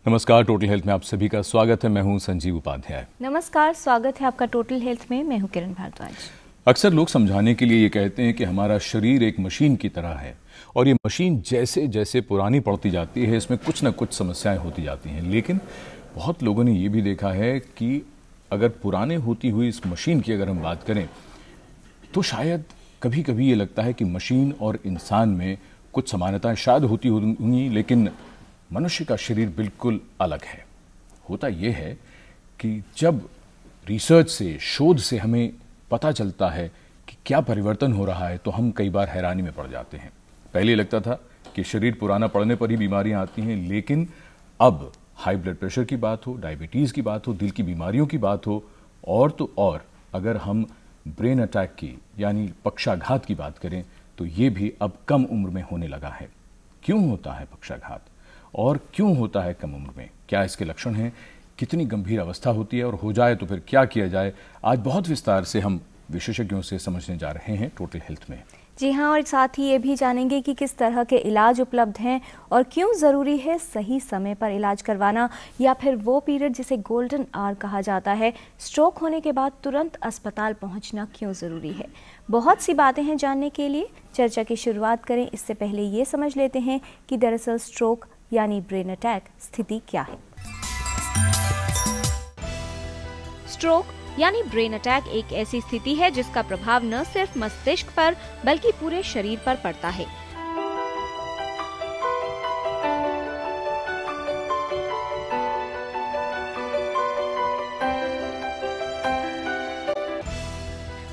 नमस्कार, total health में आप सभी का स्वागत है। मैं हूं संजीव उपाध्याय। नमस्कार, स्वागत है आपका टोटल हेल्थ में। मैं हूं किरण भारद्वाज। अक्सर लोग समझाने के लिए ये कहते हैं कि हमारा शरीर एक मशीन की तरह है और ये मशीन जैसे जैसे पुरानी पड़ती जाती है इसमें कुछ न कुछ समस्याएं होती जाती हैं। लेकिन बहुत लोगों ने ये भी देखा है कि अगर पुराने होती हुई इस मशीन की अगर हम बात करें तो शायद कभी कभी ये लगता है कि मशीन और इंसान में कुछ समानताएं शायद होती होंगी, लेकिन मनुष्य का शरीर बिल्कुल अलग है। होता यह है कि जब रिसर्च से, शोध से हमें पता चलता है कि क्या परिवर्तन हो रहा है तो हम कई बार हैरानी में पड़ जाते हैं। पहले लगता था कि शरीर पुराना पड़ने पर ही बीमारियां आती हैं, लेकिन अब हाई ब्लड प्रेशर की बात हो, डायबिटीज की बात हो, दिल की बीमारियों की बात हो और तो और अगर हम ब्रेन अटैक की यानी पक्षाघात की बात करें तो ये भी अब कम उम्र में होने लगा है। क्यों होता है पक्षाघात और क्यों होता है कम उम्र में? क्या इसके लक्षण हैं? कितनी गंभीर अवस्था होती है और हो जाए तो फिर क्या किया जाए? आज बहुत विस्तार से हम विशेषज्ञों से समझने जा रहे हैं टोटल हेल्थ में। जी हाँ, और साथ ही ये भी जानेंगे कि किस तरह के इलाज उपलब्ध हैं और क्यों ज़रूरी है सही समय पर इलाज करवाना, या फिर वो पीरियड जिसे गोल्डन आवर कहा जाता है, स्ट्रोक होने के बाद तुरंत अस्पताल पहुंचना क्यों ज़रूरी है। बहुत सी बातें हैं जानने के लिए। चर्चा की शुरुआत करें इससे पहले ये समझ लेते हैं कि दरअसल स्ट्रोक यानी ब्रेन अटैक स्थिति क्या है। स्ट्रोक यानी ब्रेन अटैक एक ऐसी स्थिति है जिसका प्रभाव न सिर्फ मस्तिष्क पर बल्कि पूरे शरीर पर पड़ता है।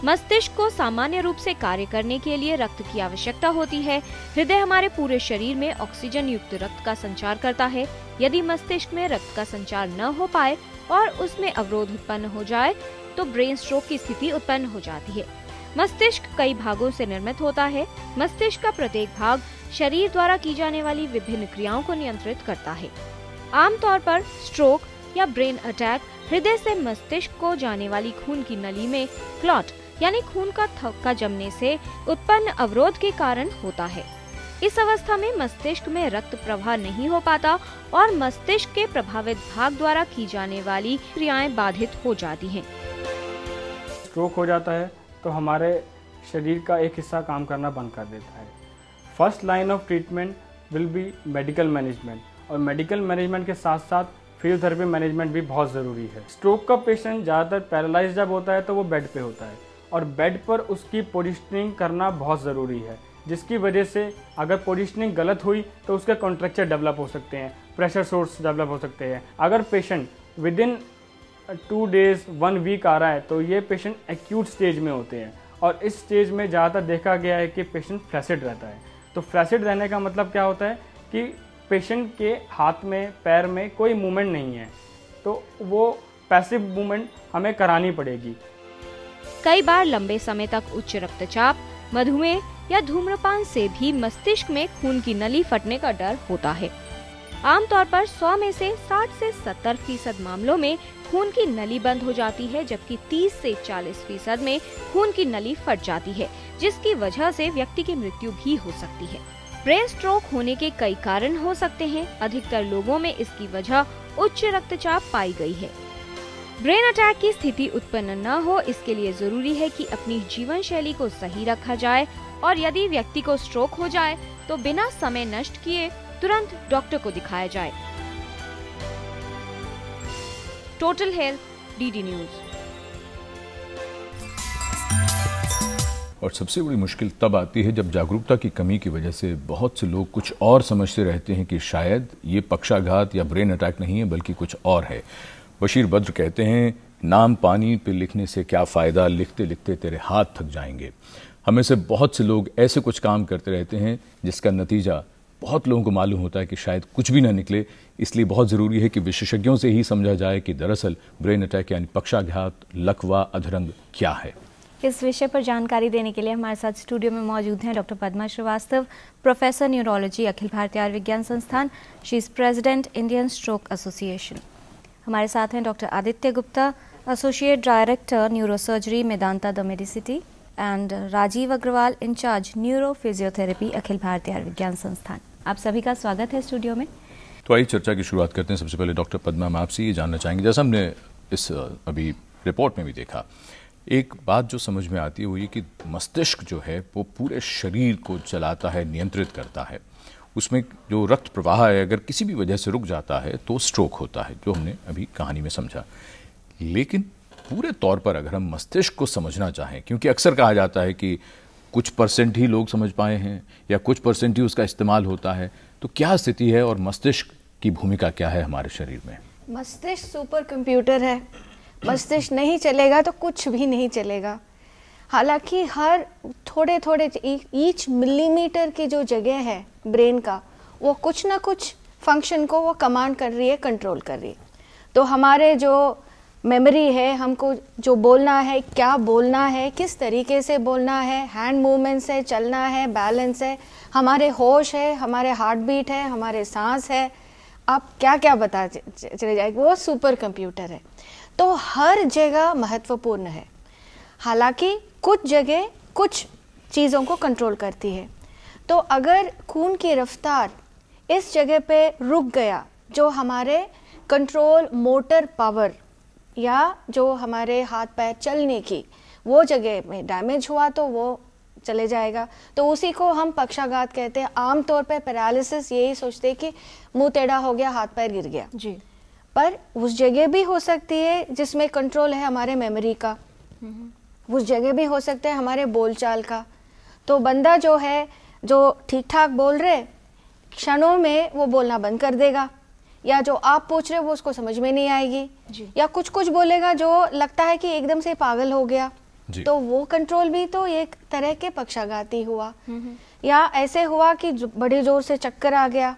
मस्तिष्क को सामान्य रूप से कार्य करने के लिए रक्त की आवश्यकता होती है। हृदय हमारे पूरे शरीर में ऑक्सीजन युक्त रक्त का संचार करता है। यदि मस्तिष्क में रक्त का संचार न हो पाए और उसमें अवरोध उत्पन्न हो जाए तो ब्रेन स्ट्रोक की स्थिति उत्पन्न हो जाती है। मस्तिष्क कई भागों से निर्मित होता है। मस्तिष्क का प्रत्येक भाग शरीर द्वारा की जाने वाली विभिन्न क्रियाओं को नियंत्रित करता है। आमतौर पर स्ट्रोक या ब्रेन अटैक हृदय से मस्तिष्क को जाने वाली खून की नली में क्लॉट यानी खून का थक्का जमने से उत्पन्न अवरोध के कारण होता है। इस अवस्था में मस्तिष्क में रक्त प्रवाह नहीं हो पाता और मस्तिष्क के प्रभावित भाग द्वारा की जाने वाली क्रियाएं बाधित हो जाती हैं। स्ट्रोक हो जाता है तो हमारे शरीर का एक हिस्सा काम करना बंद कर देता है। First line of treatment will be medical management, और मेडिकल मैनेजमेंट के साथ साथ फिजियोथेरेपी मैनेजमेंट भी बहुत ज़रूरी है। स्ट्रोक का पेशेंट ज़्यादातर पैरालाइज जब होता है तो वो बेड पे होता है और बेड पर उसकी पोजिशनिंग करना बहुत ज़रूरी है, जिसकी वजह से अगर पोजिशनिंग गलत हुई तो उसके कॉन्ट्रैक्चर डेवलप हो सकते हैं, प्रेशर सोर्स डेवलप हो सकते हैं। अगर patient within 2 days 1 week आ रहा है तो ये पेशेंट एक्यूट स्टेज में होते हैं, और इस स्टेज में ज़्यादातर देखा गया है कि पेशेंट फ्लैसिड रहता है। तो फ्लैसिड रहने का मतलब क्या होता है कि पेशेंट के हाथ में, पैर में कोई मूवमेंट नहीं है, तो वो पैसिव मूवमेंट हमें करानी पड़ेगी। कई बार लंबे समय तक उच्च रक्तचाप, मधुमेह या धूम्रपान से भी मस्तिष्क में खून की नली फटने का डर होता है। आमतौर पर 100 में से 60 से 70% मामलों में खून की नली बंद हो जाती है, जबकि 30 से 40% में खून की नली फट जाती है, जिसकी वजह से व्यक्ति की मृत्यु भी हो सकती है। ब्रेन स्ट्रोक होने के कई कारण हो सकते हैं। अधिकतर लोगों में इसकी वजह उच्च रक्तचाप पाई गई है। ब्रेन अटैक की स्थिति उत्पन्न न हो इसके लिए जरूरी है कि अपनी जीवन शैली को सही रखा जाए, और यदि व्यक्ति को स्ट्रोक हो जाए तो बिना समय नष्ट किए तुरंत डॉक्टर को दिखाया जाए। Total health, DD news. और सबसे बड़ी मुश्किल तब आती है जब जागरूकता की कमी की वजह से बहुत से लोग कुछ और समझते रहते हैं कि शायद ये पक्षाघात या ब्रेन अटैक नहीं है बल्कि कुछ और है। बशीर बद्र कहते हैं, नाम पानी पे लिखने से क्या फ़ायदा, लिखते लिखते तेरे हाथ थक जाएंगे। हमें से बहुत से लोग ऐसे कुछ काम करते रहते हैं जिसका नतीजा बहुत लोगों को मालूम होता है कि शायद कुछ भी ना निकले। इसलिए बहुत ज़रूरी है कि विशेषज्ञों से ही समझा जाए कि दरअसल ब्रेन अटैक यानी पक्षाघात, लकवा, अधरंग क्या है। इस विषय पर जानकारी देने के लिए हमारे साथ स्टूडियो में मौजूद हैं doctor Padma Srivastava, professor neurology, Akhil Bharatiya Ayurvigyan Sansthan. She is president, Indian stroke association. हमारे साथ हैं doctor Aditya Gupta, associate director neurosurgery, Medanta the Medicity, and Rajiv Agarwal, incharge neuro physiotherapy, Akhil Bharatiya Ayurvigyan संस्थान। आप सभी का स्वागत है स्टूडियो में। तो आइए चर्चा की शुरुआत करते हैं। सबसे पहले डॉक्टर पद्मा, हम आपसे ये जानना चाहेंगे, जैसा हमने इस अभी रिपोर्ट में भी देखा, एक बात जो समझ में आती है वो ये कि मस्तिष्क जो है वो पूरे शरीर को चलाता है, नियंत्रित करता है। उसमें जो रक्त प्रवाह है अगर किसी भी वजह से रुक जाता है तो स्ट्रोक होता है, जो हमने अभी कहानी में समझा। लेकिन पूरे तौर पर अगर हम मस्तिष्क को समझना चाहें, क्योंकि अक्सर कहा जाता है कि कुछ परसेंट ही लोग समझ पाए हैं या कुछ परसेंट ही उसका इस्तेमाल होता है, तो क्या स्थिति है और मस्तिष्क की भूमिका क्या है हमारे शरीर में? मस्तिष्क सुपर कंप्यूटर है। मस्तिष्क नहीं चलेगा तो कुछ भी नहीं चलेगा। हालांकि हर थोड़े थोड़े ईच मिलीमीटर की जो जगह है ब्रेन का, वो कुछ ना कुछ फंक्शन को वो कमांड कर रही है, कंट्रोल कर रही है। तो हमारे जो मेमोरी है, हमको जो बोलना है, क्या बोलना है, किस तरीके से बोलना है, हैंड मूवमेंट्स है, चलना है, बैलेंस है, हमारे होश है, हमारे हार्ट बीट है, हमारे सांस है, आप क्या क्या बता चले जाएगी, वो सुपर कंप्यूटर है। तो हर जगह महत्वपूर्ण है। हालांकि कुछ जगह कुछ चीज़ों को कंट्रोल करती है। तो अगर खून की रफ्तार इस जगह पे रुक गया, जो हमारे कंट्रोल मोटर पावर या जो हमारे हाथ पैर चलने की वो जगह में डैमेज हुआ तो वो चले जाएगा। तो उसी को हम पक्षाघात कहते हैं। आमतौर पे पैरालिसिस यही सोचते हैं कि मुंह टेढ़ा हो गया, हाथ पैर गिर गया जी, पर उस जगह भी हो सकती है जिसमें कंट्रोल है हमारे मेमोरी का, उस जगह भी हो सकता है हमारे बोलचाल का। तो बंदा जो है, जो ठीक ठाक बोल रहे, क्षणों में वो बोलना बंद कर देगा, या जो आप पूछ रहे हो वो उसको समझ में नहीं आएगी, या कुछ कुछ बोलेगा जो लगता है कि एकदम से पागल हो गया। तो वो कंट्रोल भी तो एक तरह के पक्षाघाती हुआ। या ऐसे हुआ कि बड़े जोर से चक्कर आ गया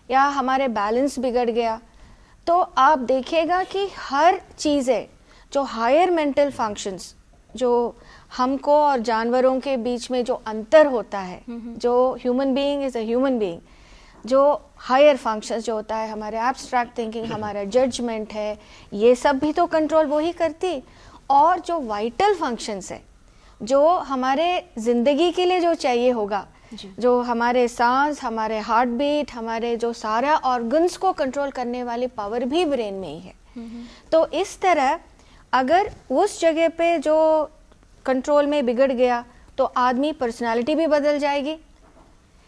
या हमारे बैलेंस बिगड़ गया। तो आप देखिएगा कि हर चीज़ें जो हायर मेंटल फंक्शंस, जो हमको और जानवरों के बीच में जो अंतर होता है, जो human being is a human being, जो हायर फंक्शंस जो होता है, हमारे एब्स्ट्रैक्ट थिंकिंग, हमारा जजमेंट है, ये सब भी तो कंट्रोल वो ही करती। और जो वाइटल फंक्शंस है, जो हमारे जिंदगी के लिए जो चाहिए होगा, जो हमारे सांस, हमारे हार्ट बीट, हमारे जो सारा ऑर्गन्स को कंट्रोल करने वाली पावर भी ब्रेन में ही है। तो इस तरह अगर उस जगह पे जो कंट्रोल में बिगड़ गया तो आदमी पर्सनालिटी भी बदल जाएगी।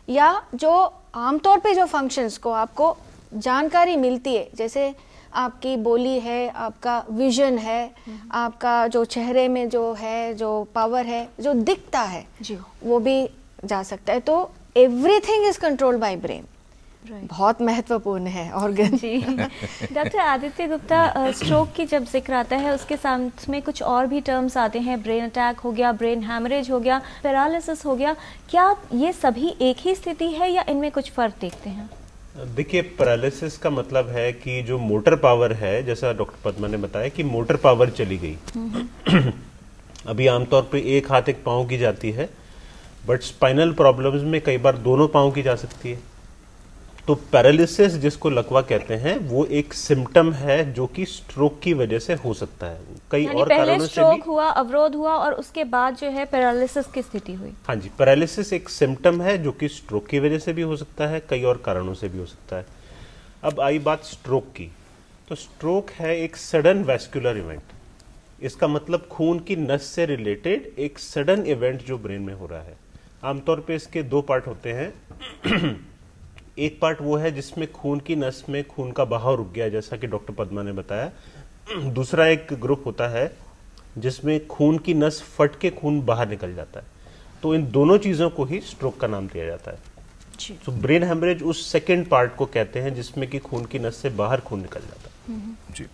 या जो आमतौर पे जो फंक्शंस को आपको जानकारी मिलती है, जैसे आपकी बोली है, आपका विजन है, आपका जो चेहरे में जो है, जो पावर है, जो दिखता है जी, वो भी जा सकता है। तो everything is controlled by brain. बहुत महत्वपूर्ण है ऑर्गन जी। डॉक्टर आदित्य गुप्ता, स्ट्रोक की जब जिक्र आता है उसके साथ में कुछ और भी टर्म्स आते हैं, ब्रेन अटैक हो गया, ब्रेन हैमरेज हो गया, पैरालिसिस हो गया। क्या ये सभी एक ही स्थिति है या इनमें कुछ फर्क देखते हैं? देखिए, पैरालिसिस का मतलब है कि जो मोटर पावर है, जैसा डॉक्टर पद्मा ने बताया कि मोटर पावर चली गई। अभी आमतौर पे एक हाथ एक पाँव की जाती है, बट स्पाइनल प्रॉब्लम्स में कई बार दोनों पाँव की जा सकती है। तो पैरालिसिस जिसको लकवा कहते हैं, वो एक सिम्टम है जो कि स्ट्रोक की वजह से हो सकता है। कई और कारणों से स्ट्रोक हुआ, अवरोध हुआ और उसके बाद जो है पैरालिसिस की स्थिति हुई। हाँ जी, पैरालिसिस एक सिम्टम है जो कि स्ट्रोक की वजह से भी हो सकता है, कई और कारणों से भी हो सकता है। अब आई बात स्ट्रोक की, तो स्ट्रोक है एक सडन वैस्कुलर इवेंट। इसका मतलब खून की नस से रिलेटेड एक सडन इवेंट जो ब्रेन में हो रहा है। आमतौर पे इसके दो पार्ट होते हैं। एक पार्ट वो है जिसमें खून की नस में खून का बहाव रुक गया, जैसा कि डॉक्टर पद्मा ने बताया। दूसरा एक ग्रुप होता है जिसमें खून की नस फट के खून बाहर निकल जाता है। तो इन दोनों चीजों को ही स्ट्रोक का नाम दिया जाता है। तो ब्रेन हेमरेज उस सेकेंड पार्ट को कहते हैं जिसमें कि खून की नस से बाहर खून निकल जाता है। जी।